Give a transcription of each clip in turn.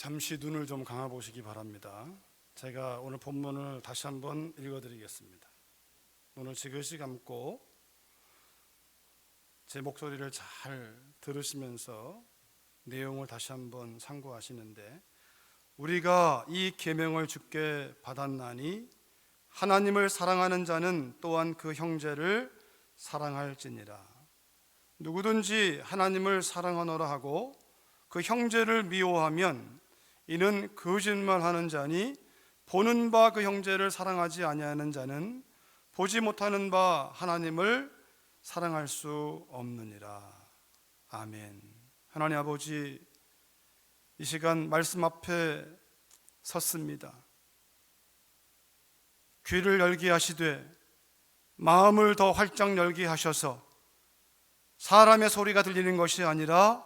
잠시 눈을 좀 감아 보시기 바랍니다. 제가 오늘 본문을 다시 한번 읽어드리겠습니다. 눈을 지그시 감고 제 목소리를 잘 들으시면서 내용을 다시 한번 참고하시는데, 우리가 이 계명을 주께 받았나니 하나님을 사랑하는 자는 또한 그 형제를 사랑할지니라. 누구든지 하나님을 사랑하노라 하고 그 형제를 미워하면 이는 거짓말하는 자니, 보는 바 그 형제를 사랑하지 아니하는 자는 보지 못하는 바 하나님을 사랑할 수 없느니라. 아멘. 하나님 아버지, 이 시간 말씀 앞에 섰습니다. 귀를 열게 하시되 마음을 더 활짝 열게 하셔서 사람의 소리가 들리는 것이 아니라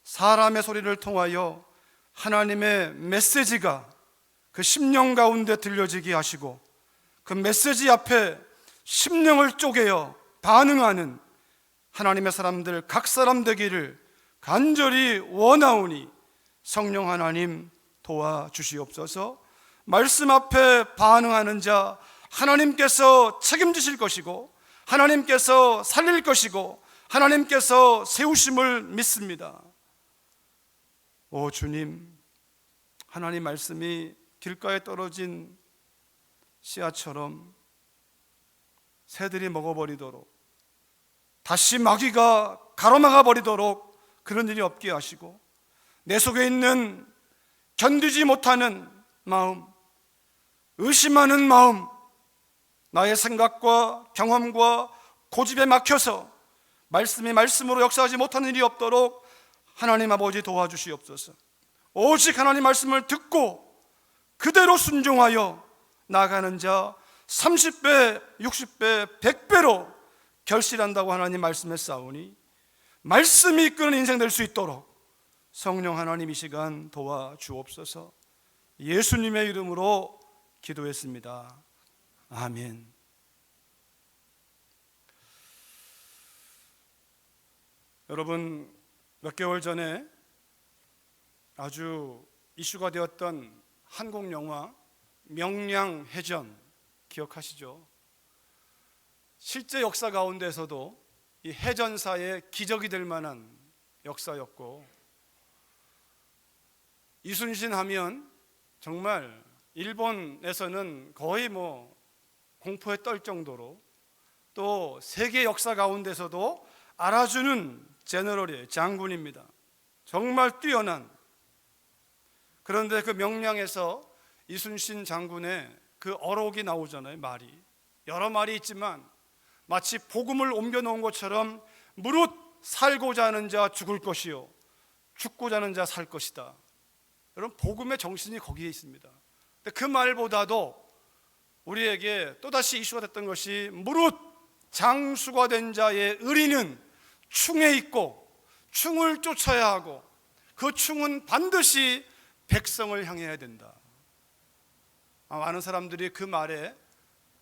사람의 소리를 통하여 하나님의 메시지가 그 심령 가운데 들려지게 하시고, 그 메시지 앞에 심령을 쪼개어 반응하는 하나님의 사람들 각 사람 되기를 간절히 원하오니 성령 하나님 도와주시옵소서. 말씀 앞에 반응하는 자 하나님께서 책임지실 것이고 하나님께서 살릴 것이고 하나님께서 세우심을 믿습니다. 오 주님, 하나님 말씀이 길가에 떨어진 씨앗처럼 새들이 먹어버리도록, 다시 마귀가 가로막아 버리도록 그런 일이 없게 하시고, 내 속에 있는 견디지 못하는 마음, 의심하는 마음, 나의 생각과 경험과 고집에 막혀서 말씀이 말씀으로 역사하지 못하는 일이 없도록 하나님 아버지 도와주시옵소서. 오직 하나님 말씀을 듣고 그대로 순종하여 나아가는 자 30배, 60배, 100배로 결실한다고 하나님 말씀했사오니 말씀이 이끄는 인생 될 수 있도록 성령 하나님 이 시간 도와주옵소서. 예수님의 이름으로 기도했습니다. 아멘. 여러분, 몇 개월 전에 아주 이슈가 되었던 한국 영화 명량해전 기억하시죠? 실제 역사 가운데서도 이 해전사의 기적이 될 만한 역사였고, 이순신 하면 정말 일본에서는 거의 공포에 떨 정도로, 또 세계 역사 가운데서도 알아주는 제너럴이에요. 장군입니다. 정말 뛰어난. 그런데 그 명량에서 이순신 장군의 그 어록이 나오잖아요. 말이 여러 말이 있지만 마치 복음을 옮겨놓은 것처럼 무릇 살고자 하는 자 죽을 것이요 죽고자 하는 자 살 것이다. 여러분, 복음의 정신이 거기에 있습니다. 근데 그 말보다도 우리에게 또다시 이슈가 됐던 것이, 무릇 장수가 된 자의 의리는 충에 있고 충을 쫓아야 하고 그 충은 반드시 백성을 향해야 된다. 많은 사람들이 그 말에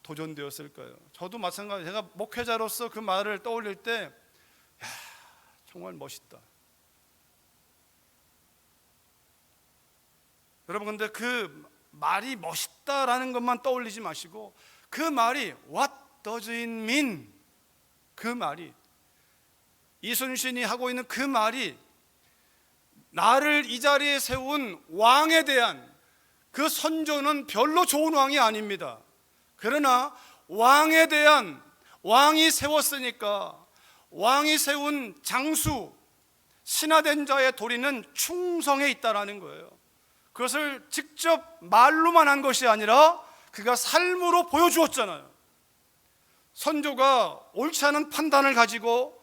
도전되었을 거예요. 저도 마찬가지. 제가 목회자로서 그 말을 떠올릴 때 정말 멋있다. 여러분, 근데 그 말이 멋있다라는 것만 떠올리지 마시고 그 말이 What does it mean? 그 말이, 이순신이 하고 있는 그 말이 나를 이 자리에 세운 왕에 대한 그 선조는 별로 좋은 왕이 아닙니다. 그러나 왕에 대한, 왕이 세웠으니까 왕이 세운 장수, 신하된 자의 도리는 충성에 있다라는 거예요. 그것을 직접 말로만 한 것이 아니라 그가 삶으로 보여주었잖아요. 선조가 옳지 않은 판단을 가지고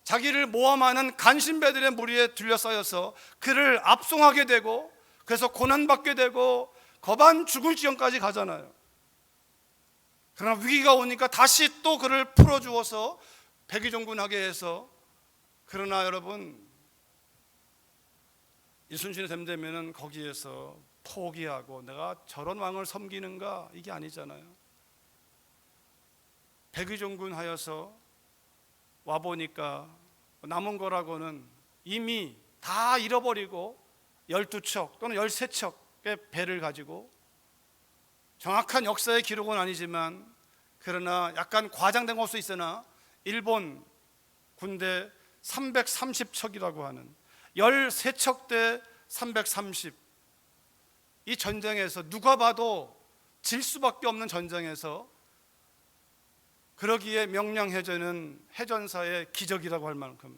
자기를 모함하는 간신배들의 무리에 둘러싸여서 그를 압송하게 되고, 그래서 고난받게 되고 거반 죽을 지경까지 가잖아요. 그러나 위기가 오니까 다시 또 그를 풀어주어서 백의종군하게 해서, 그러나 여러분, 이순신이 됨되면은 거기에서 포기하고 내가 저런 왕을 섬기는가, 이게 아니잖아요. 백의종군 하여서 와보니까 남은 거라고는 이미 다 잃어버리고 12척 또는 13척의 배를 가지고, 정확한 역사의 기록은 아니지만 그러나 약간 과장된 것도 있으나 일본 군대 330척이라고 하는 13척 대 330, 이 전쟁에서 누가 봐도 질 수밖에 없는 전쟁에서 그러기에 명량해전은 해전사의 기적이라고 할 만큼,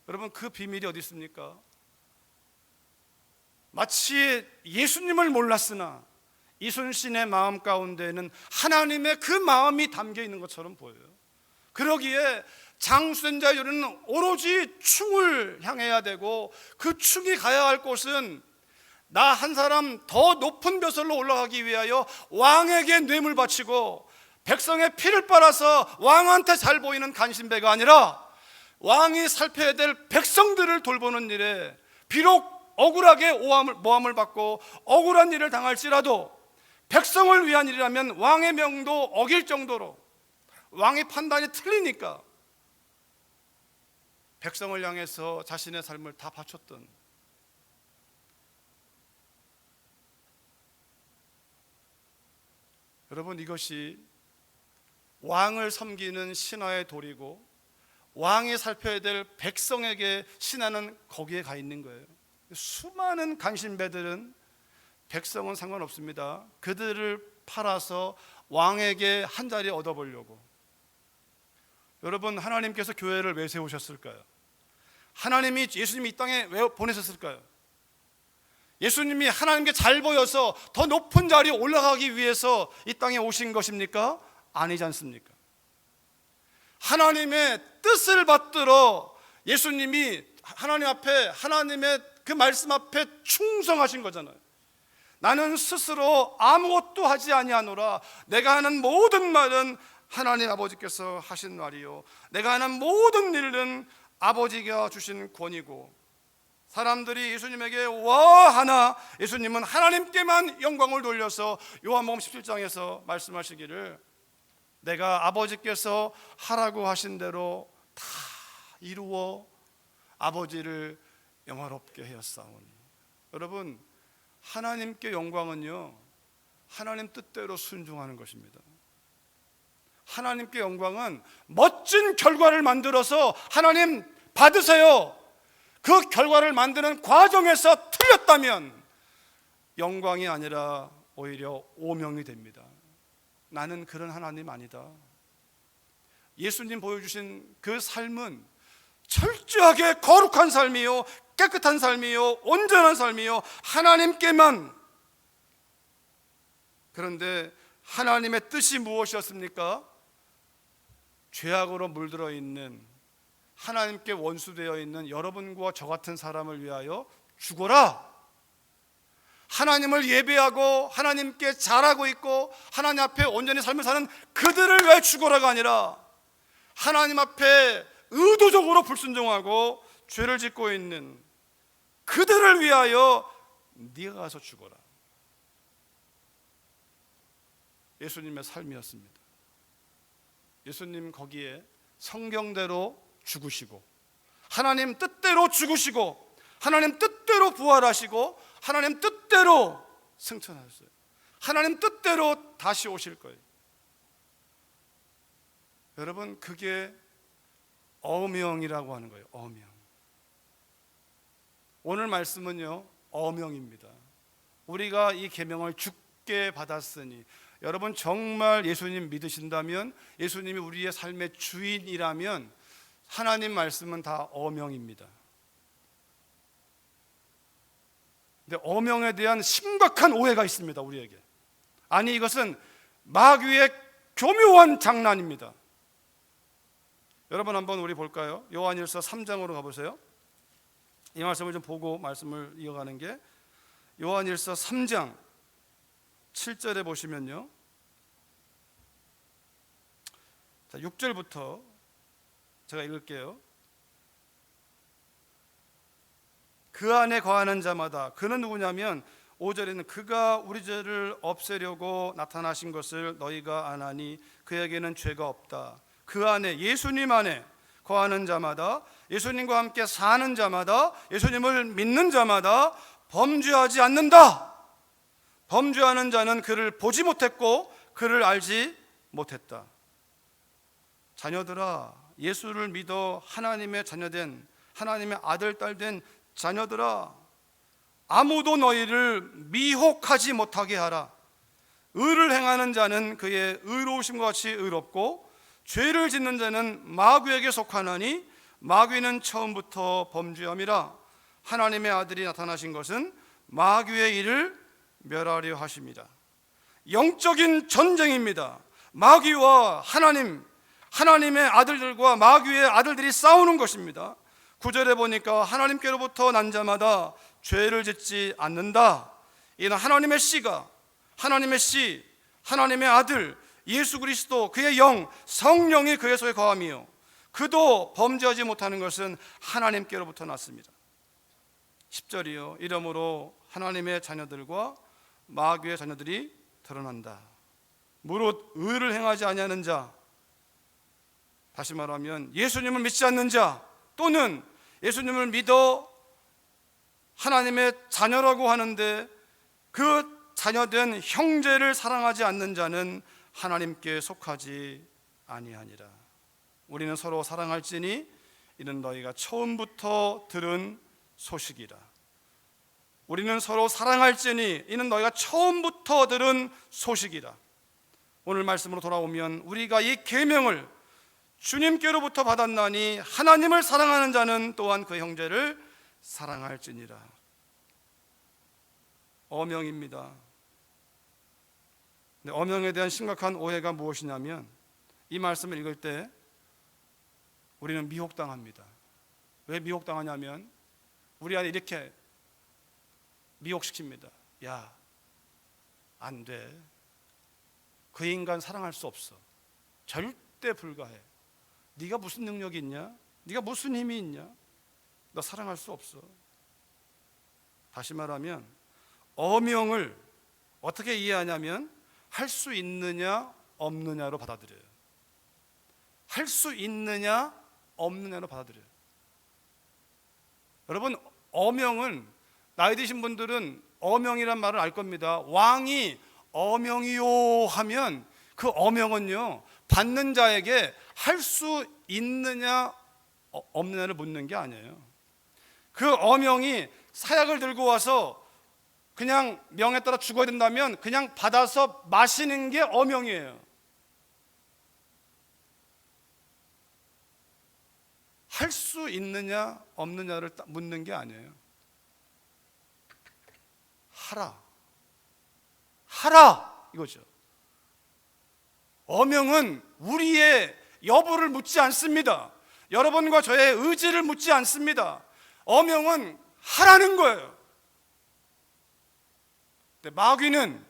여러분 그 비밀이 어디 있습니까? 마치 예수님을 몰랐으나 이순신의 마음 가운데는 하나님의 그 마음이 담겨 있는 것처럼 보여요. 그러기에 장수된 요리는 오로지 충을 향해야 되고, 그 충이 가야 할 곳은 나 한 사람 더 높은 벼슬로 올라가기 위하여 왕에게 뇌물 바치고 백성의 피를 빨아서 왕한테 잘 보이는 간신배가 아니라 왕이 살펴야 될 백성들을 돌보는 일에, 비록 억울하게 모함을 받고 억울한 일을 당할지라도 백성을 위한 일이라면 왕의 명도 어길 정도로, 왕의 판단이 틀리니까 백성을 향해서 자신의 삶을 다 바쳤던, 여러분 이것이 왕을 섬기는 신하의 도리고, 왕이 살펴야 될 백성에게 신하는 거기에 가 있는 거예요. 수많은 간신배들은 백성은 상관없습니다. 그들을 팔아서 왕에게 한 자리 얻어보려고. 여러분 하나님께서 교회를 왜 세우셨을까요? 하나님이 예수님이 이 땅에 왜 보내셨을까요? 예수님이 하나님께 잘 보여서 더 높은 자리에 올라가기 위해서 이 땅에 오신 것입니까? 아니지 않습니까? 하나님의 뜻을 받들어 예수님이 하나님 앞에, 하나님의 그 말씀 앞에 충성하신 거잖아요. 나는 스스로 아무것도 하지 아니하노라. 내가 하는 모든 말은 하나님 아버지께서 하신 말이요, 내가 하는 모든 일은 아버지가 주신 권이고, 사람들이 예수님에게 와 하나 예수님은 하나님께만 영광을 돌려서 요한복음 17장에서 말씀하시기를, 내가 아버지께서 하라고 하신 대로 다 이루어 아버지를 영화롭게 하였사오니. 여러분 하나님께 영광은요, 하나님 뜻대로 순종하는 것입니다. 하나님께 영광은 멋진 결과를 만들어서 하나님 받으세요, 그 결과를 만드는 과정에서 틀렸다면 영광이 아니라 오히려 오명이 됩니다. 나는 그런 하나님 아니다. 예수님 보여주신 그 삶은 철저하게 거룩한 삶이요, 깨끗한 삶이요, 온전한 삶이요, 하나님께만. 그런데 하나님의 뜻이 무엇이었습니까? 죄악으로 물들어 있는, 하나님께 원수되어 있는 여러분과 저 같은 사람을 위하여 죽어라. 하나님을 예배하고 하나님께 잘하고 있고 하나님 앞에 온전히 삶을 사는 그들을 왜 죽어라가 아니라, 하나님 앞에 의도적으로 불순종하고 죄를 짓고 있는 그들을 위하여 네가 가서 죽어라. 예수님의 삶이었습니다. 예수님 거기에 성경대로 죽으시고, 하나님 뜻대로 죽으시고, 하나님 뜻대로 부활하시고, 하나님 뜻대로 승천하셨어요. 하나님 뜻대로 다시 오실 거예요. 여러분 그게 어명이라고 하는 거예요. 어명. 오늘 말씀은요 어명입니다. 우리가 이 계명을 주께 받았으니, 여러분 정말 예수님 믿으신다면, 예수님이 우리의 삶의 주인이라면 하나님 말씀은 다 어명입니다. 근데 어명에 대한 심각한 오해가 있습니다, 우리에게. 아니 이것은 마귀의 교묘한 장난입니다. 여러분 한번 우리 볼까요? 요한일서 3장으로 가보세요. 이 말씀을 좀 보고 말씀을 이어가는 게, 요한일서 3장 7절에 보시면요, 자 6절부터 제가 읽을게요. 그 안에 거하는 자마다, 그는 누구냐면 5절에는 그가 우리 죄를 없애려고 나타나신 것을 너희가 아나니 그에게는 죄가 없다. 그 안에, 예수님 안에 거하는 자마다, 예수님과 함께 사는 자마다, 예수님을 믿는 자마다 범죄하지 않는다. 범죄하는 자는 그를 보지 못했고 그를 알지 못했다. 자녀들아, 예수를 믿어 하나님의 자녀된, 하나님의 아들 딸 된 자녀들아, 아무도 너희를 미혹하지 못하게 하라. 의를 행하는 자는 그의 의로우심과 같이 의롭고 죄를 짓는 자는 마귀에게 속하나니 마귀는 처음부터 범죄함이라. 하나님의 아들이 나타나신 것은 마귀의 일을 멸하려 하십니다. 영적인 전쟁입니다. 마귀와 하나님의 아들들과 마귀의 아들들이 싸우는 것입니다. 9절에 보니까 하나님께로부터 난 자마다 죄를 짓지 않는다. 이는 하나님의 씨가, 하나님의 씨, 하나님의 아들 예수 그리스도, 그의 영, 성령이 그의 속에 거하며 그도 범죄하지 못하는 것은 하나님께로부터 났습니다. 10절이요, 이러므로 하나님의 자녀들과 마귀의 자녀들이 드러난다. 무릇 의를 행하지 아니하는 자, 다시 말하면 예수님을 믿지 않는 자, 또는 예수님을 믿어 하나님의 자녀라고 하는데 그 자녀된 형제를 사랑하지 않는 자는 하나님께 속하지 아니하니라. 우리는 서로 사랑할지니 이는 너희가 처음부터 들은 소식이라. 우리는 서로 사랑할지니 이는 너희가 처음부터 들은 소식이라. 오늘 말씀으로 돌아오면 우리가 이 계명을 주님께로부터 받았나니 하나님을 사랑하는 자는 또한 그 형제를 사랑할지니라. 어명입니다. 근데 어명에 대한 심각한 오해가 무엇이냐면 이 말씀을 읽을 때 우리는 미혹당합니다. 왜 미혹당하냐면 우리 안에 이렇게 미혹시킵니다. 야, 안 돼. 그 인간 사랑할 수 없어. 절대 불가해. 네가 무슨 능력이 있냐? 네가 무슨 힘이 있냐? 너 사랑할 수 없어. 다시 말하면 어명을 어떻게 이해하냐면 할 수 있느냐 없느냐로 받아들여요. 할 수 있느냐 없느냐로 받아들여요. 여러분, 어명은 나이 드신 분들은 어명이란 말을 알 겁니다. 왕이 어명이요 하면 그 어명은요, 받는 자에게 할 수 있느냐 없느냐를 묻는 게 아니에요. 그 어명이 사약을 들고 와서 그냥 명에 따라 죽어야 된다면 그냥 받아서 마시는 게 어명이에요. 할 수 있느냐 없느냐를 묻는 게 아니에요. 하라 이거죠. 어명은 우리의 여부를 묻지 않습니다. 여러분과 저의 의지를 묻지 않습니다. 어명은 하라는 거예요. 근데 마귀는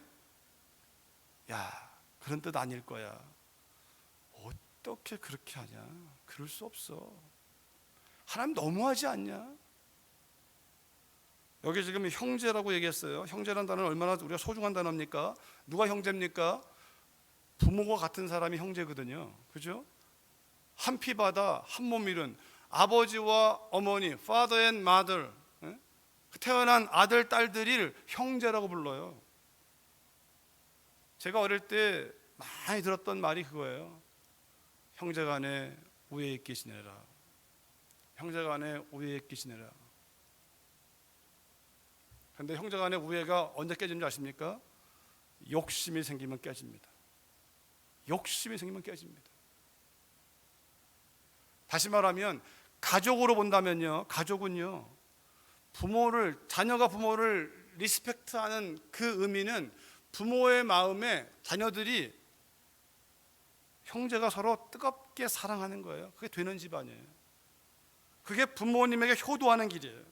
야, 그런 뜻 아닐 거야. 어떻게 그렇게 하냐? 그럴 수 없어. 하나님 너무하지 않냐? 여기 지금 형제라고 얘기했어요. 형제라는 단어는 얼마나 우리가 소중한 단어입니까? 누가 형제입니까? 부모가 같은 사람이 형제거든요. 그죠? 한 피바다 한 몸 이룬 아버지와 어머니, father and mother, 태어난 아들, 딸들을 형제라고 불러요. 제가 어릴 때 많이 들었던 말이 그거예요. 형제간에 우애 있게 지내라. 형제간에 우애 있게 지내라. 그런데 형제간의 우애가 언제 깨지는지 아십니까? 욕심이 생기면 깨집니다. 욕심이 생기면 깨집니다. 다시 말하면 가족으로 본다면요, 가족은요, 자녀가 부모를 리스펙트하는 그 의미는 부모의 마음에 자녀들이 형제가 서로 뜨겁게 사랑하는 거예요. 그게 되는 집안이에요. 그게 부모님에게 효도하는 길이에요.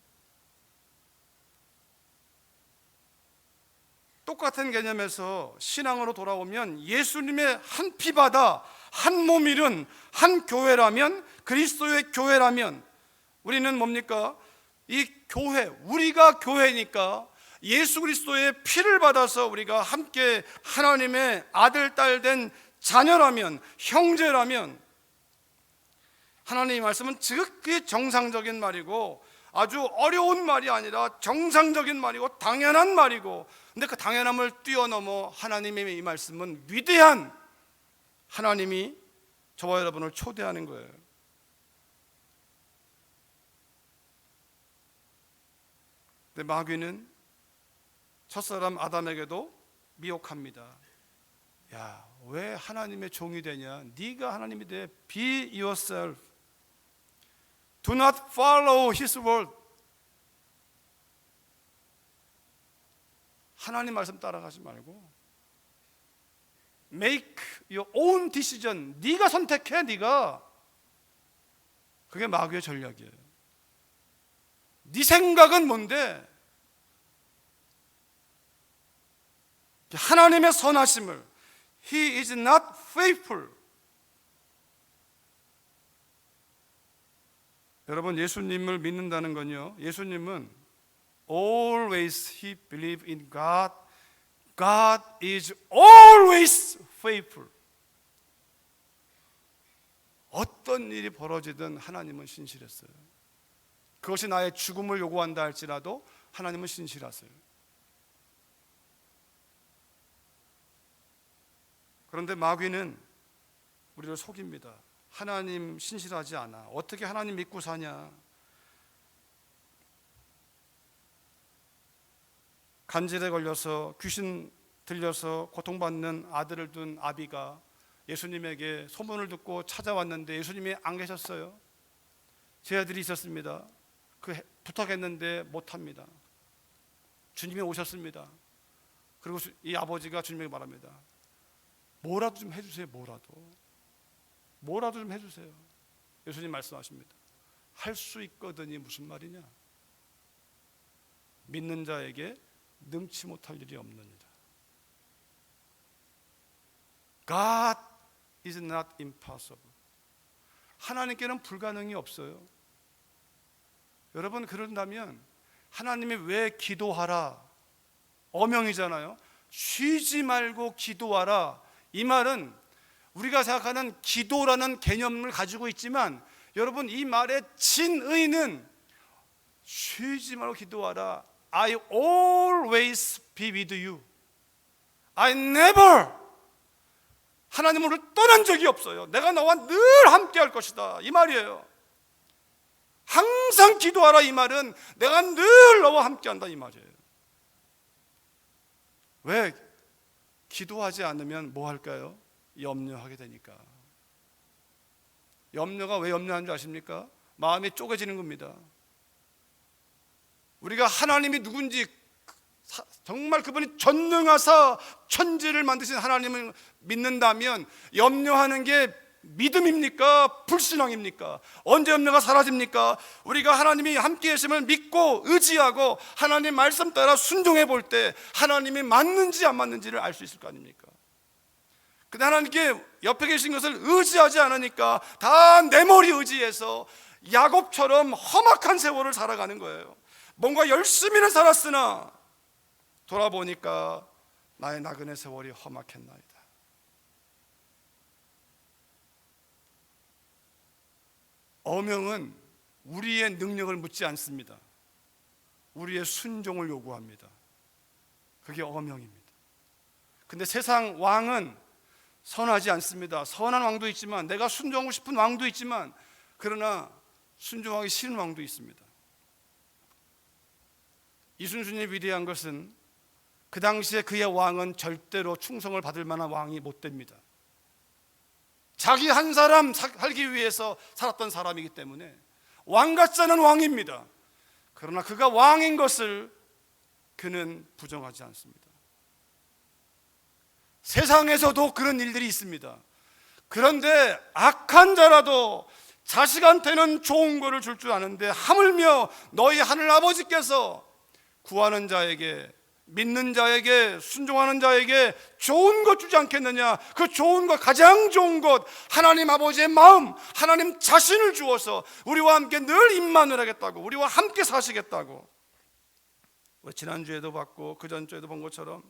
똑같은 개념에서 신앙으로 돌아오면 예수님의 한 피바다 한 몸 이룬 한 교회라면, 그리스도의 교회라면 우리는 뭡니까? 이 교회, 우리가 교회니까 예수 그리스도의 피를 받아서 우리가 함께 하나님의 아들, 딸 된 자녀라면, 형제라면 하나님의 말씀은 지극히 정상적인 말이고 아주 어려운 말이 아니라 정상적인 말이고 당연한 말이고, 근데 그 당연함을 뛰어넘어 하나님의 이 말씀은 위대한 하나님이 저와 여러분을 초대하는 거예요. 근데 마귀는 첫사람 아담에게도 미혹합니다. 야, 왜 하나님의 종이 되냐? 네가 하나님이 돼. Be yourself. Do not follow his word. 하나님 말씀 따라가지 말고 make your own decision. 네가 선택해. 네가. 그게 마귀의 전략이에요. 네 생각은 뭔데? 하나님의 선하심을, He is not faithful. 여러분, 예수님을 믿는다는 건요, 예수님은 always He believed in God. God is always faithful. 어떤 일이 벌어지든 하나님은 신실했어요. 그것이 나의 죽음을 요구한다 할지라도 하나님은 신실하세요. 그런데 마귀는 우리를 속입니다. 하나님 신실하지 않아. 어떻게 하나님 믿고 사냐? 간질에 걸려서 귀신 들려서 고통받는 아들을 둔 아비가 예수님에게 소문을 듣고 찾아왔는데 예수님이 안 계셨어요. 제 아들이 있었습니다. 부탁했는데 못합니다. 주님이 오셨습니다. 그리고 이 아버지가 주님에게 말합니다. 뭐라도 좀 해주세요. 뭐라도 좀 해주세요. 예수님 말씀하십니다. 할 수 있거든이 무슨 말이냐? 믿는 자에게 능치 못할 일이 없느니라. God is not impossible. 하나님께는 불가능이 없어요. 여러분, 그런다면 하나님이 왜 기도하라? 어명이잖아요. 쉬지 말고 기도하라. 이 말은 우리가 생각하는 기도라는 개념을 가지고 있지만, 여러분, 이 말의 진의는 쉬지 말고 기도하라. I always be with you. I never. 하나님은 우리를 떠난 적이 없어요. 내가 너와 늘 함께 할 것이다. 이 말이에요. 항상 기도하라. 이 말은 내가 늘 너와 함께 한다. 이 말이에요. 왜? 기도하지 않으면 뭐 할까요? 염려하게 되니까. 염려가 왜 염려하는 줄 아십니까? 마음이 쪼개지는 겁니다. 우리가 하나님이 누군지, 정말 그분이 전능하사 천지를 만드신 하나님을 믿는다면 염려하는 게 믿음입니까? 불신앙입니까? 언제 염려가 사라집니까? 우리가 하나님이 함께 계심을 믿고 의지하고 하나님 말씀 따라 순종해 볼 때 하나님이 맞는지 안 맞는지를 알 수 있을 거 아닙니까? 근데 하나님께 옆에 계신 것을 의지하지 않으니까 다 내 머리 의지해서 야곱처럼 험악한 세월을 살아가는 거예요. 뭔가 열심히는 살았으나 돌아보니까 나의 나그네 세월이 험악했나이다. 어명은 우리의 능력을 묻지 않습니다. 우리의 순종을 요구합니다. 그게 어명입니다. 근데 세상 왕은 선하지 않습니다. 선한 왕도 있지만, 내가 순종하고 싶은 왕도 있지만, 그러나 순종하기 싫은 왕도 있습니다. 이순신이 위대한 것은 그 당시에 그의 왕은 절대로 충성을 받을 만한 왕이 못 됩니다. 자기 한 사람 살기 위해서 살았던 사람이기 때문에 왕 같지 않은 왕입니다. 그러나 그가 왕인 것을 그는 부정하지 않습니다. 세상에서도 그런 일들이 있습니다. 그런데 악한 자라도 자식한테는 좋은 것을 줄 줄 아는데 하물며 너희 하늘 아버지께서 구하는 자에게, 믿는 자에게, 순종하는 자에게 좋은 것 주지 않겠느냐? 그 좋은 것, 가장 좋은 것, 하나님 아버지의 마음, 하나님 자신을 주어서 우리와 함께 늘 임만을 하겠다고, 우리와 함께 사시겠다고. 지난주에도 봤고 그 전주에도 본 것처럼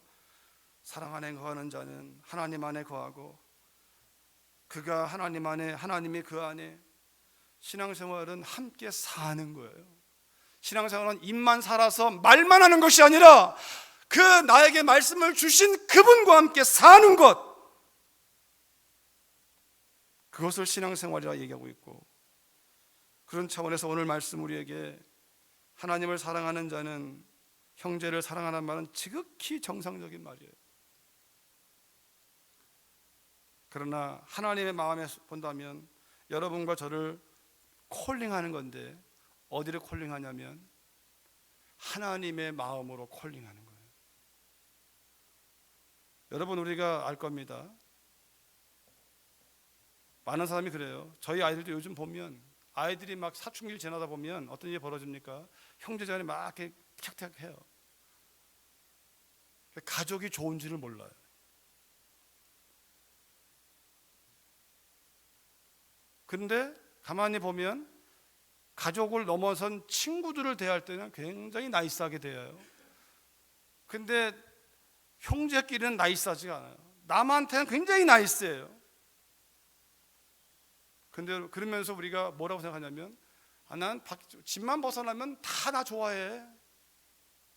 사랑 안에 거하는 자는 하나님 안에 거하고 그가 하나님 안에, 하나님이 그 안에, 신앙생활은 함께 사는 거예요. 신앙생활은 입만 살아서 말만 하는 것이 아니라 그 나에게 말씀을 주신 그분과 함께 사는 것, 그것을 신앙생활이라 얘기하고 있고, 그런 차원에서 오늘 말씀 우리에게 하나님을 사랑하는 자는 형제를 사랑하는 말은 지극히 정상적인 말이에요. 그러나 하나님의 마음에 본다면 여러분과 저를 콜링하는 건데, 어디를 콜링하냐면 하나님의 마음으로 콜링하는 거예요. 여러분, 우리가 알 겁니다. 많은 사람이 그래요. 저희 아이들도 요즘 보면 아이들이 막 사춘기를 지나다 보면 어떤 일이 벌어집니까? 형제자매 막 이렇게 탁탁해요. 가족이 좋은지를 몰라요. 그런데 가만히 보면 가족을 넘어선 친구들을 대할 때는 굉장히 나이스하게 대해요. 근데 형제끼리는 나이스하지가 않아요. 남한테는 굉장히 나이스해요. 근데 그러면서 우리가 뭐라고 생각하냐면, 난 집만 벗어나면 다 나 좋아해.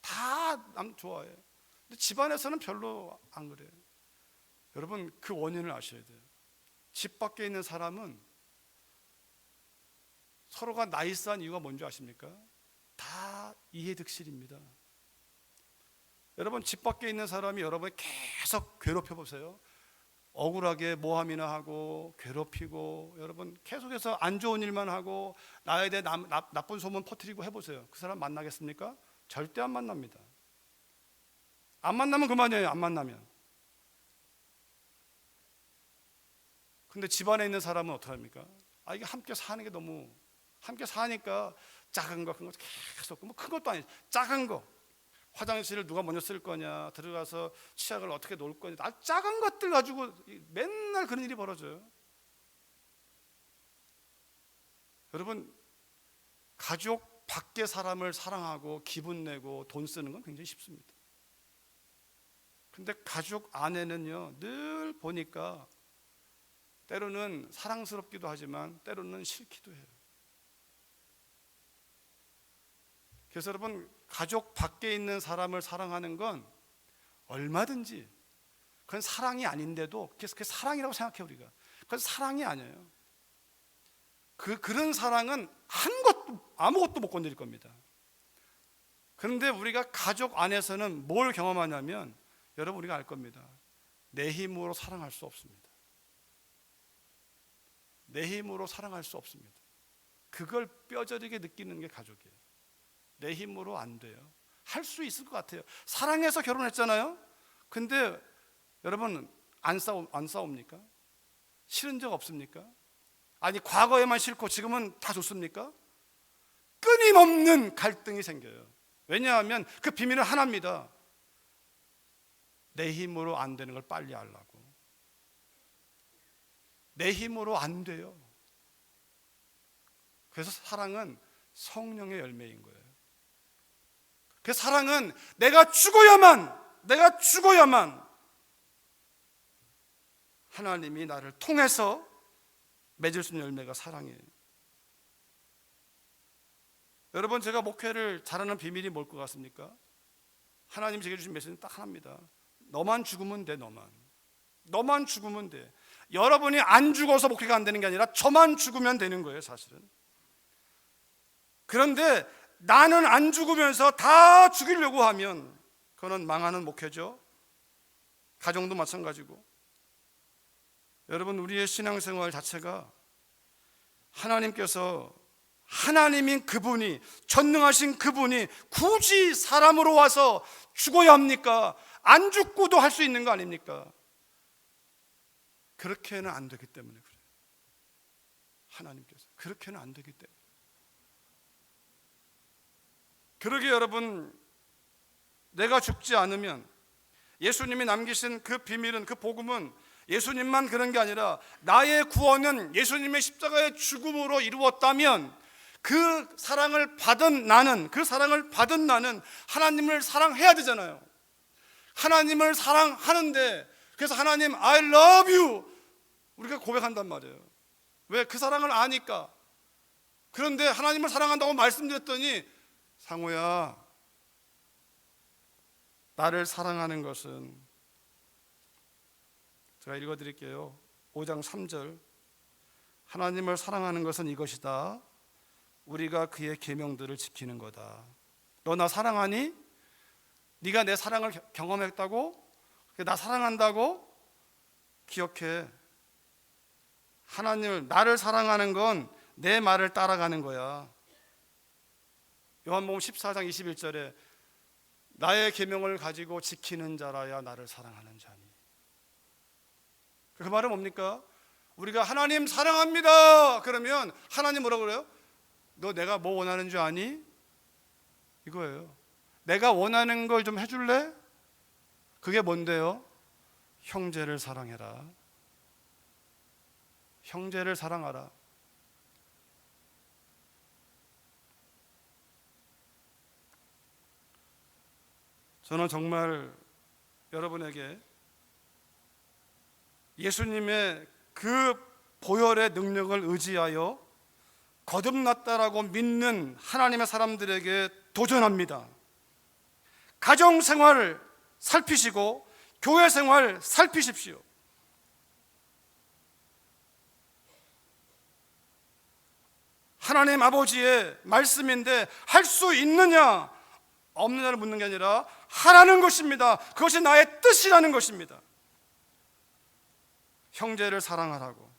다 남 좋아해. 근데 집안에서는 별로 안 그래요. 여러분, 그 원인을 아셔야 돼요. 집 밖에 있는 사람은 서로가 나이스한 이유가 뭔지 아십니까? 다 이해득실입니다. 여러분, 집 밖에 있는 사람이 여러분을 계속 괴롭혀 보세요. 억울하게 모함이나 하고 괴롭히고, 여러분 계속해서 안 좋은 일만 하고 나에 대해 나쁜 소문 퍼뜨리고 해보세요. 그 사람 만나겠습니까? 절대 안 만납니다. 안 만나면 그만이에요. 안 만나면. 근데 집안에 있는 사람은 어떻게 합니까? 이게 함께 사는 게 너무, 함께 사니까 작은 거 큰 거 계속, 뭐 큰 것도 아니죠. 작은 거, 화장실을 누가 먼저 쓸 거냐, 들어가서 치약을 어떻게 놓을 거냐, 작은 것들 가지고 맨날 그런 일이 벌어져요. 여러분, 가족 밖의 사람을 사랑하고 기분 내고 돈 쓰는 건 굉장히 쉽습니다. 근데 가족 안에는요, 늘 보니까 때로는 사랑스럽기도 하지만 때로는 싫기도 해요. 그래서 여러분, 가족 밖에 있는 사람을 사랑하는 건 얼마든지, 그건 사랑이 아닌데도 그게 사랑이라고 생각해요. 우리가 그건 사랑이 아니에요. 그런 사랑은 아무것도 못 건드릴 겁니다. 그런데 우리가 가족 안에서는 뭘 경험하냐면, 여러분, 우리가 알 겁니다. 내 힘으로 사랑할 수 없습니다. 내 힘으로 사랑할 수 없습니다. 그걸 뼈저리게 느끼는 게 가족이에요. 내 힘으로 안 돼요. 할 수 있을 것 같아요. 사랑해서 결혼했잖아요. 근데 여러분, 안 싸웁니까? 싫은 적 없습니까? 아니, 과거에만 싫고 지금은 다 좋습니까? 끊임없는 갈등이 생겨요. 왜냐하면 그 비밀은 하나입니다. 내 힘으로 안 되는 걸 빨리 알라고. 내 힘으로 안 돼요. 그래서 사랑은 성령의 열매인 거예요. 그 사랑은 내가 죽어야만 하나님이 나를 통해서 맺을 수 있는 열매가 사랑이에요. 여러분, 제가 목회를 잘하는 비밀이 뭘 것 같습니까? 하나님 제게 주신 메시지는 딱 하나입니다. 너만 죽으면 돼. 너만 죽으면 돼. 여러분이 안 죽어서 목회가 안 되는 게 아니라 저만 죽으면 되는 거예요, 사실은. 그런데 나는 안 죽으면서 다 죽이려고 하면 그거는 망하는 목회죠. 가정도 마찬가지고. 여러분, 우리의 신앙생활 자체가 하나님인 그분이, 전능하신 그분이 굳이 사람으로 와서 죽어야 합니까? 안 죽고도 할 수 있는 거 아닙니까? 그렇게는 안 되기 때문에 그래요. 하나님께서 그렇게는 안 되기 때문에. 그러게 여러분, 내가 죽지 않으면, 예수님이 남기신 그 비밀은, 그 복음은 예수님만 그런 게 아니라 나의 구원은 예수님의 십자가의 죽음으로 이루었다면, 그 사랑을 받은 나는 하나님을 사랑해야 되잖아요. 하나님을 사랑하는데, 그래서 하나님 I love you 우리가 고백한단 말이에요. 왜? 그 사랑을 아니까. 그런데 하나님을 사랑한다고 말씀드렸더니 상호야, 나를 사랑하는 것은, 제가 읽어드릴게요. 5장 3절, 하나님을 사랑하는 것은 이것이다. 우리가 그의 계명들을 지키는 거다. 너 나 사랑하니? 네가 내 사랑을 경험했다고? 나 사랑한다고? 기억해. 하나님을, 나를 사랑하는 건 내 말을 따라가는 거야. 요한복음 14장 21절에 나의 계명을 가지고 지키는 자라야 나를 사랑하는 자니. 그 말은 뭡니까? 우리가 하나님 사랑합니다 그러면 하나님 뭐라고 그래요? 너 내가 뭐 원하는 줄 아니? 이거예요. 내가 원하는 걸 좀 해줄래? 그게 뭔데요? 형제를 사랑해라. 형제를 사랑하라. 저는 정말 여러분에게 예수님의 그 보혈의 능력을 의지하여 거듭났다라고 믿는 하나님의 사람들에게 도전합니다. 가정생활을 살피시고 교회생활 살피십시오. 하나님 아버지의 말씀인데 할 수 있느냐 없느냐를 묻는 게 아니라 하라는 것입니다. 그것이 나의 뜻이라는 것입니다. 형제를 사랑하라고.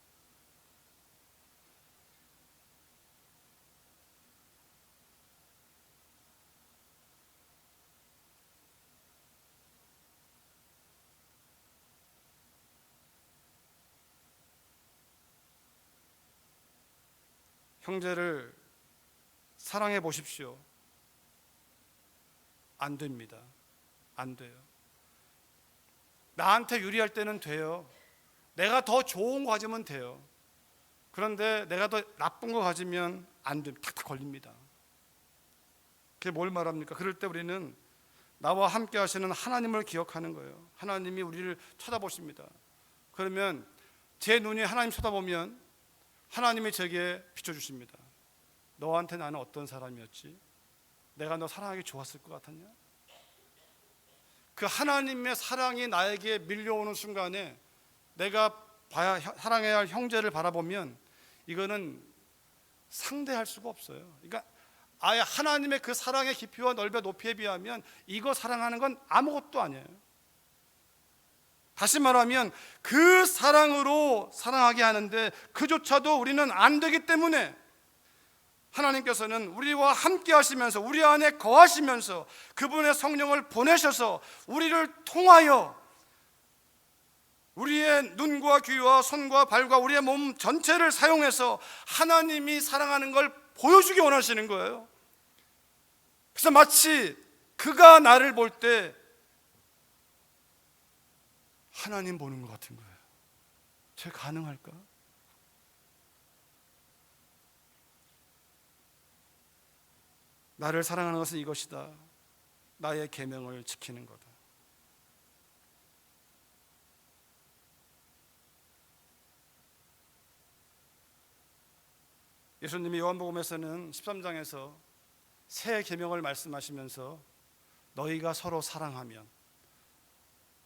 형제를 사랑해 보십시오. 안 됩니다. 안 돼요. 나한테 유리할 때는 돼요. 내가 더 좋은 거 가지면 돼요. 그런데 내가 더 나쁜 거 가지면 안 됩니다. 탁탁 걸립니다. 그게 뭘 말합니까? 그럴 때 우리는 나와 함께 하시는 하나님을 기억하는 거예요. 하나님이 우리를 쳐다보십니다. 그러면 제 눈이 하나님 쳐다보면 하나님이 제게 비춰주십니다. 너한테 나는 어떤 사람이었지? 내가 너 사랑하기 좋았을 것 같았냐? 그 하나님의 사랑이 나에게 밀려오는 순간에 내가 사랑해야 할 형제를 바라보면 이거는 상대할 수가 없어요. 그러니까 아예 하나님의 그 사랑의 깊이와 넓이와 높이에 비하면 이거 사랑하는 건 아무것도 아니에요. 다시 말하면 그 사랑으로 사랑하게 하는데 그조차도 우리는 안 되기 때문에 하나님께서는 우리와 함께 하시면서 우리 안에 거하시면서 그분의 성령을 보내셔서 우리를 통하여 우리의 눈과 귀와 손과 발과 우리의 몸 전체를 사용해서 하나님이 사랑하는 걸 보여주기 원하시는 거예요. 그래서 마치 그가 나를 볼 때 하나님 보는 것 같은 거예요. 쟤 가능할까? 나를 사랑하는 것은 이것이다. 나의 계명을 지키는 거다. 예수님이 요한복음에서는 13장에서 새 계명을 말씀하시면서 너희가 서로 사랑하면,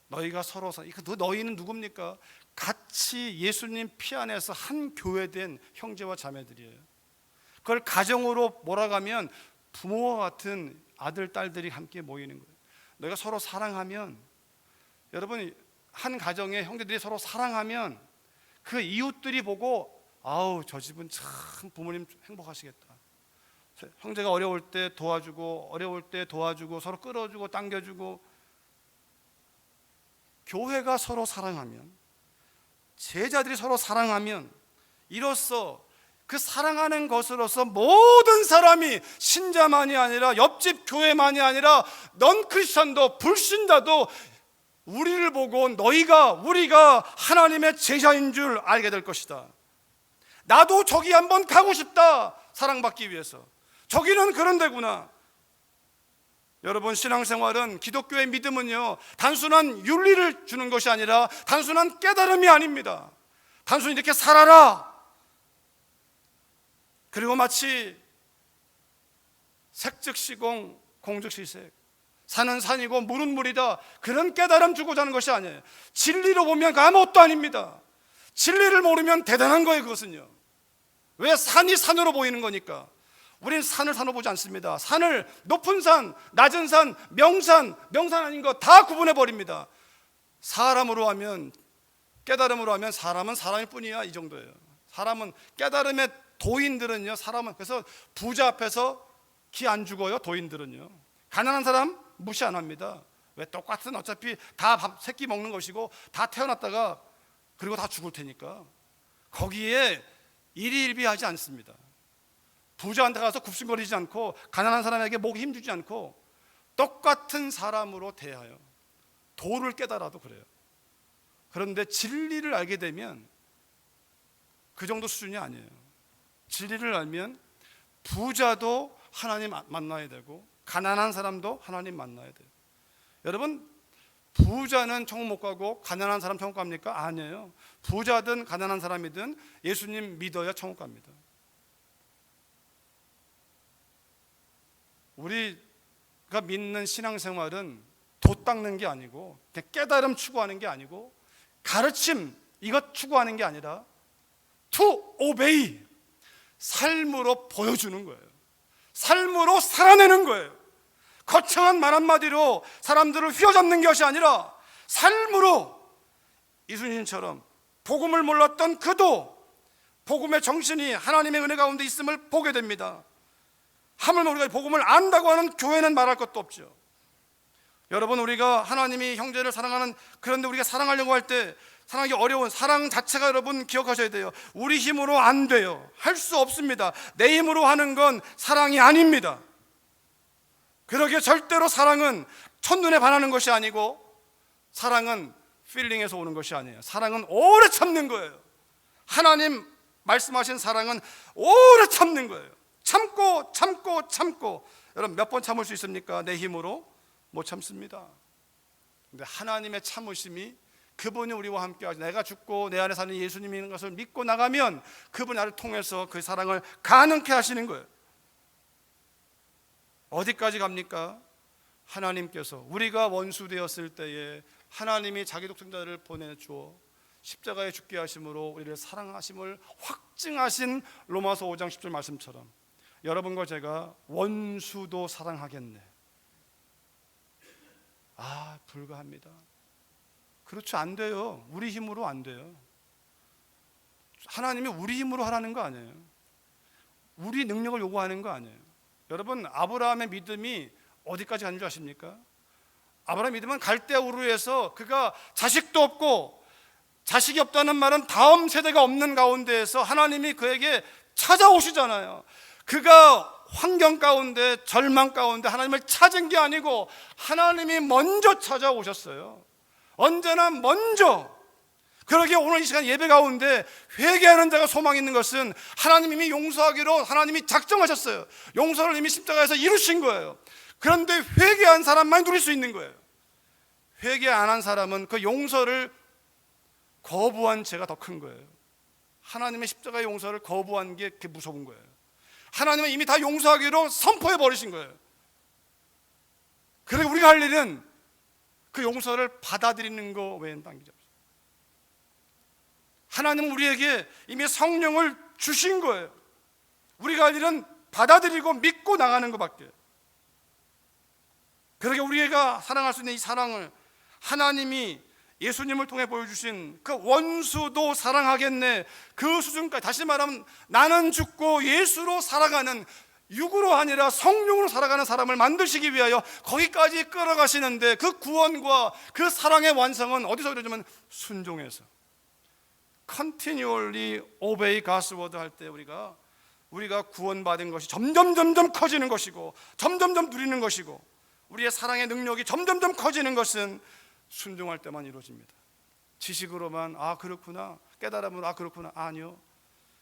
너희가 서로 그 너희는 누굽니까? 같이 예수님 피 안에서 한 교회된 형제와 자매들이에요. 그걸 가정으로 몰아가면 부모와 같은 아들, 딸들이 함께 모이는 거예요. 너희가 서로 사랑하면, 여러분 한 가정의 형제들이 서로 사랑하면 그 이웃들이 보고 아우 저 집은 참 부모님 행복하시겠다. 형제가 어려울 때 도와주고 어려울 때 도와주고 서로 끌어주고 당겨주고, 교회가 서로 사랑하면, 제자들이 서로 사랑하면, 이로써 그 사랑하는 것으로서 모든 사람이 신자만이 아니라 옆집 교회만이 아니라 넌 크리스천도 불신자도 우리를 보고 우리가 하나님의 제자인 줄 알게 될 것이다. 나도 저기 한번 가고 싶다. 사랑받기 위해서. 저기는 그런 데구나. 여러분, 신앙생활은, 기독교의 믿음은요 단순한 윤리를 주는 것이 아니라 단순한 깨달음이 아닙니다. 단순히 이렇게 살아라, 그리고 마치 색즉시공 공즉시색, 산은 산이고 물은 물이다, 그런 깨달음 주고자 하는 것이 아니에요. 진리로 보면 아무것도 아닙니다. 진리를 모르면 대단한 거예요. 그것은요, 왜? 산이 산으로 보이는 거니까. 우리는 산을 산으로 보지 않습니다. 산을 높은 산, 낮은 산, 명산 아닌 거 다 구분해 버립니다. 사람으로 하면, 깨달음으로 하면 사람은 사람일 뿐이야, 이 정도예요. 사람은, 깨달음의 도인들은요, 사람은, 그래서 부자 앞에서 기 안 죽어요. 도인들은요, 가난한 사람 무시 안 합니다. 왜? 똑같은, 어차피 다 밥 새끼 먹는 것이고 다 태어났다가 그리고 다 죽을 테니까. 거기에 일희일비하지 않습니다. 부자한테 가서 굽신거리지 않고 가난한 사람에게 목에 힘주지 않고 똑같은 사람으로 대하여, 도를 깨달아도 그래요. 그런데 진리를 알게 되면 그 정도 수준이 아니에요. 진리를 알면 부자도 하나님 만나야 되고 가난한 사람도 하나님 만나야 돼요. 여러분, 부자는 천국 못 가고 가난한 사람 천국 갑니까? 아니에요. 부자든 가난한 사람이든 예수님 믿어야 천국 갑니다. 우리가 믿는 신앙생활은 돛 닦는 게 아니고, 깨달음 추구하는 게 아니고, 가르침 이것 추구하는 게 아니라 to obey, 삶으로 보여주는 거예요. 삶으로 살아내는 거예요. 거창한 말 한마디로 사람들을 휘어잡는 것이 아니라 삶으로, 이순신처럼 복음을 몰랐던 그도 복음의 정신이 하나님의 은혜 가운데 있음을 보게 됩니다. 하물며 우리가 복음을 안다고 하는 교회는 말할 것도 없죠. 여러분, 우리가 하나님이 형제를 사랑하는, 그런데 우리가 사랑하려고 할 때 사랑하기 어려운 사랑 자체가, 여러분 기억하셔야 돼요. 우리 힘으로 안 돼요. 할 수 없습니다. 내 힘으로 하는 건 사랑이 아닙니다. 그러기에 절대로 사랑은 첫눈에 반하는 것이 아니고, 사랑은 필링에서 오는 것이 아니에요. 사랑은 오래 참는 거예요. 하나님 말씀하신 사랑은 오래 참는 거예요. 참고 참고 참고. 여러분, 몇 번 참을 수 있습니까? 내 힘으로 못 참습니다. 근데 하나님의 참으심이, 그분이 우리와 함께 하시, 내가 죽고 내 안에 사는 예수님이 있는 것을 믿고 나가면 그분이 나를 통해서 그 사랑을 가능케 하시는 거예요. 어디까지 갑니까? 하나님께서 우리가 원수 되었을 때에 하나님이 자기 독생자를 보내주어 십자가에 죽게 하심으로 우리를 사랑하심을 확증하신 로마서 5장 10절 말씀처럼, 여러분과 제가 원수도 사랑하겠네. 불가합니다. 그렇죠, 안 돼요. 우리 힘으로 안 돼요. 하나님이 우리 힘으로 하라는 거 아니에요. 우리 능력을 요구하는 거 아니에요. 여러분, 아브라함의 믿음이 어디까지 가는 줄 아십니까? 아브라함 믿음은 갈대우르에서 그가 자식도 없고, 자식이 없다는 말은 다음 세대가 없는 가운데에서 하나님이 그에게 찾아오시잖아요. 그가 환경 가운데, 절망 가운데 하나님을 찾은 게 아니고 하나님이 먼저 찾아오셨어요. 언제나 먼저. 그러기에 오늘 이 시간 예배 가운데 회개하는 자가 소망이 있는 것은 하나님 이미 용서하기로 하나님이 작정하셨어요. 용서를 이미 십자가에서 이루신 거예요. 그런데 회개한 사람만 누릴 수 있는 거예요. 회개 안 한 사람은 그 용서를 거부한 죄가 더 큰 거예요. 하나님의 십자가의 용서를 거부한 게 그렇게 무서운 거예요. 하나님은 이미 다 용서하기로 선포해 버리신 거예요. 그래서 우리가 할 일은 그 용서를 받아들이는 거 외에는 딴 게 없어요. 하나님은 우리에게 이미 성령을 주신 거예요. 우리가 할 일은 받아들이고 믿고 나가는 것밖에. 그러게 우리가 사랑할 수 있는 이 사랑을 하나님이 예수님을 통해 보여주신 그 원수도 사랑하겠네, 그 수준까지, 다시 말하면 나는 죽고 예수로 살아가는, 육으로 아니라 성령으로 살아가는 사람을 만드시기 위하여 거기까지 끌어가시는데, 그 구원과 그 사랑의 완성은 어디서 이루어지면 순종해서, continually obey God's word 할 때 우리가 구원받은 것이 점점 커지는 것이고, 점점 누리는 것이고, 우리의 사랑의 능력이 점점 커지는 것은 순종할 때만 이루어집니다. 지식으로만 그렇구나, 깨달음으로 그렇구나, 아니요.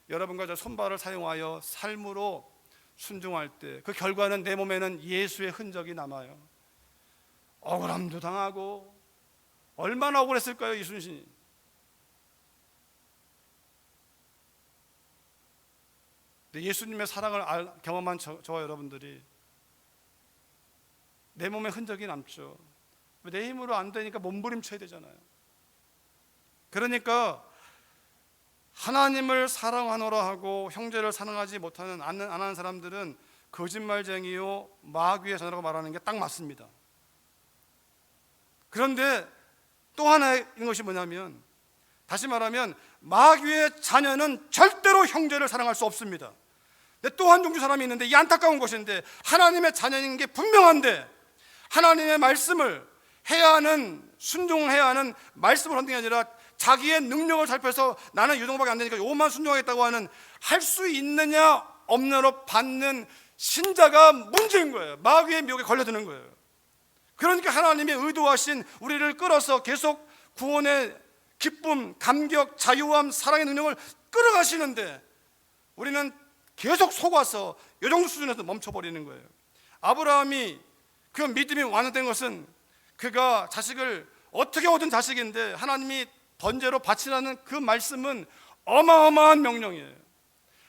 여러분과 저 손발을 사용하여 삶으로 순종할 때 그 결과는, 내 몸에는 예수의 흔적이 남아요. 억울함도 당하고, 얼마나 억울했을까요, 이순신이. 예수님의 사랑을 경험한 저와 여러분들이 내 몸에 흔적이 남죠. 내 힘으로 안 되니까 몸부림쳐야 되잖아요. 그러니까 하나님을 사랑하노라 하고 형제를 사랑하지 못하는 안 하는 사람들은 거짓말쟁이요 마귀의 자녀라고 말하는 게 딱 맞습니다. 그런데 또 하나 있는 것이 뭐냐면, 다시 말하면 마귀의 자녀는 절대로 형제를 사랑할 수 없습니다. 근데 또 한 종류 사람이 있는데, 이 안타까운 것인데, 하나님의 자녀인 게 분명한데 하나님의 말씀을 해야 하는, 순종해야 하는 말씀을 하는 게 아니라 자기의 능력을 살펴서 나는 이 정도밖에 안 되니까 요것만 순종하겠다고 하는, 할 수 있느냐 없느냐로 받는 신자가 문제인 거예요. 마귀의 미혹에 걸려드는 거예요. 그러니까 하나님이 의도하신 우리를 끌어서 계속 구원의 기쁨, 감격, 자유함, 사랑의 능력을 끌어가시는데 우리는 계속 속아서 이 정도 수준에서 멈춰버리는 거예요. 아브라함이 그 믿음이 완성된 것은 그가 자식을 어떻게 얻은 자식인데 하나님이 번제로 바치라는 그 말씀은 어마어마한 명령이에요.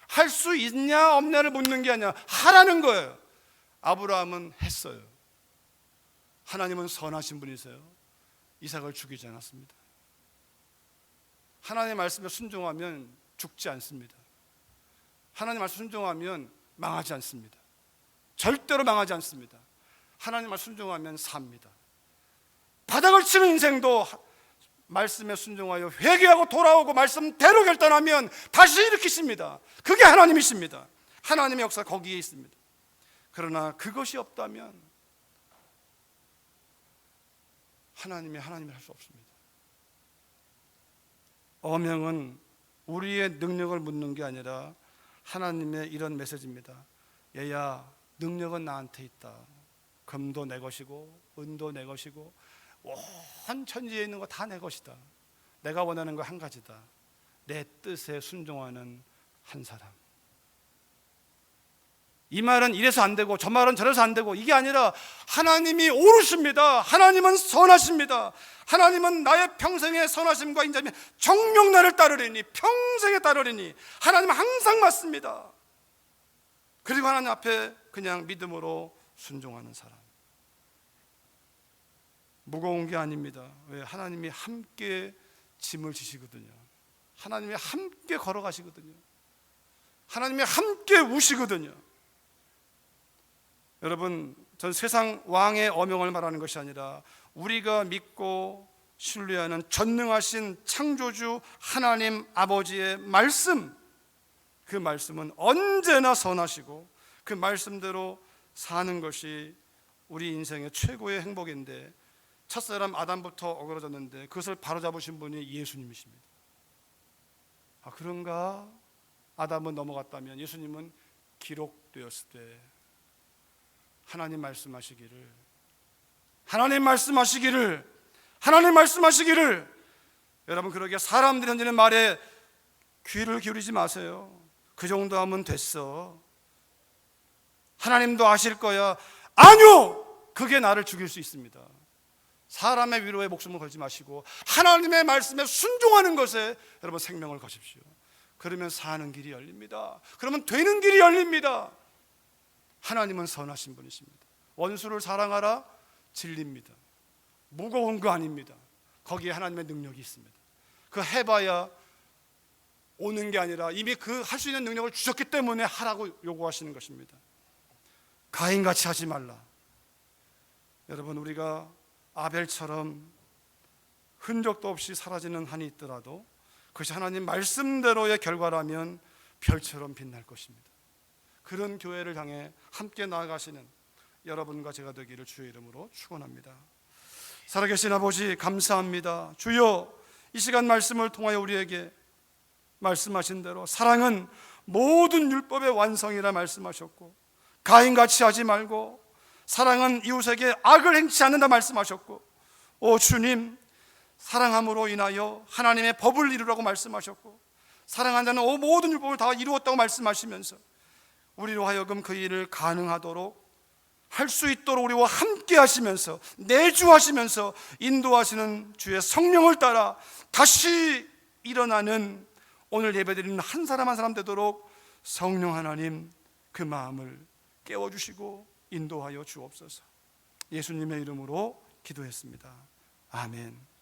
할 수 있냐 없냐를 묻는 게 아니라 하라는 거예요. 아브라함은 했어요. 하나님은 선하신 분이세요. 이삭을 죽이지 않았습니다. 하나님의 말씀에 순종하면 죽지 않습니다. 하나님 말씀 순종하면 망하지 않습니다. 절대로 망하지 않습니다. 하나님 말씀 순종하면 삽니다. 바닥을 치는 인생도 말씀에 순종하여 회개하고 돌아오고 말씀대로 결단하면 다시 일으키십니다. 그게 하나님이십니다. 하나님의 역사 거기에 있습니다. 그러나 그것이 없다면 하나님을 할 수 없습니다. 어명은 우리의 능력을 묻는 게 아니라 하나님의 이런 메시지입니다. 얘야, 능력은 나한테 있다. 금도 내 것이고 은도 내 것이고 온 천지에 있는 거 다 내 것이다. 내가 원하는 거 한 가지다. 내 뜻에 순종하는 한 사람. 이 말은 이래서 안 되고 저 말은 저래서 안 되고 이게 아니라 하나님이 옳으십니다. 하나님은 선하십니다. 하나님은 나의 평생의 선하심과 인자심이 정녕 나를 따르리니, 평생에 따르리니 하나님은 항상 맞습니다. 그리고 하나님 앞에 그냥 믿음으로 순종하는 사람. 무거운 게 아닙니다. 왜? 하나님이 함께 짐을 지시거든요. 하나님이 함께 걸어가시거든요. 하나님이 함께 우시거든요. 여러분, 전 세상 왕의 어명을 말하는 것이 아니라 우리가 믿고 신뢰하는 전능하신 창조주 하나님 아버지의 말씀, 그 말씀은 언제나 선하시고 그 말씀대로 사는 것이 우리 인생의 최고의 행복인데, 첫사람 아담부터 어그러졌는데 그것을 바로잡으신 분이 예수님이십니다. 아, 그런가? 아담은 넘어갔다면 예수님은 기록되었을 때 하나님 말씀하시기를, 여러분, 그러기에 사람들이 던지는 말에 귀를 기울이지 마세요. 그 정도 하면 됐어. 하나님도 아실 거야. 아니요! 그게 나를 죽일 수 있습니다. 사람의 위로에 목숨을 걸지 마시고 하나님의 말씀에 순종하는 것에 여러분 생명을 거십시오. 그러면 사는 길이 열립니다. 그러면 되는 길이 열립니다. 하나님은 선하신 분이십니다. 원수를 사랑하라, 진리입니다. 무거운 거 아닙니다. 거기에 하나님의 능력이 있습니다. 그 해봐야 오는 게 아니라 이미 그 할 수 있는 능력을 주셨기 때문에 하라고 요구하시는 것입니다. 가인같이 하지 말라. 여러분, 우리가 아벨처럼 흔적도 없이 사라지는 한이 있더라도 그것이 하나님 말씀대로의 결과라면 별처럼 빛날 것입니다. 그런 교회를 향해 함께 나아가시는 여러분과 제가 되기를 주의 이름으로 축원합니다. 살아계신 아버지, 감사합니다. 주여, 이 시간 말씀을 통하여 우리에게 말씀하신 대로 사랑은 모든 율법의 완성이라 말씀하셨고, 가인같이 하지 말고 사랑은 이웃에게 악을 행치 않는다 말씀하셨고, 오 주님, 사랑함으로 인하여 하나님의 법을 이루라고 말씀하셨고, 사랑한다는 모든 율법을 다 이루었다고 말씀하시면서 우리로 하여금 그 일을 가능하도록 할 수 있도록 우리와 함께 하시면서 내주하시면서 인도하시는 주의 성령을 따라 다시 일어나는 오늘 예배드리는 한 사람 한 사람 되도록 성령 하나님 그 마음을 깨워주시고 인도하여 주옵소서. 예수님의 이름으로 기도했습니다. 아멘.